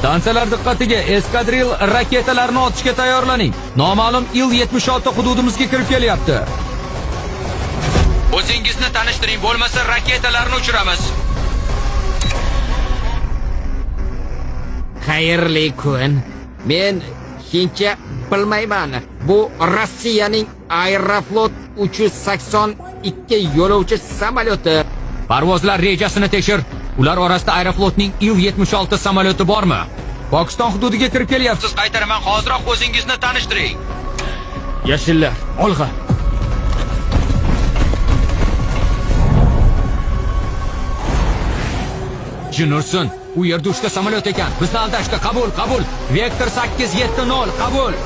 Stansiyalar diqqatiga, eskadril raketalarni otishga tayyorlaning. Noma'lum Il-76 hududimizga kirib kelyapti. O'zingizni tanishtiring, bo'lmasa raketalarni uchiramiz. Xayrli kun. Men hindcha bilmayman. Bu Rossiyaning Aeroflot 382 yo'lovchi samolyoti. Parvozlar rejasini tekshir. Ular orasida Aeroflotning Il-76 samolyoti bormi? Pokiston hududiga kirib kelyapsiz. Qaytaraman, hoziroq o'zingizni tanishtiring. Yashillar, olg'a. Jinursun, u yerda 3 ta samolyot ekan. Bizni aldashga qabul. Vektor 870 qabul.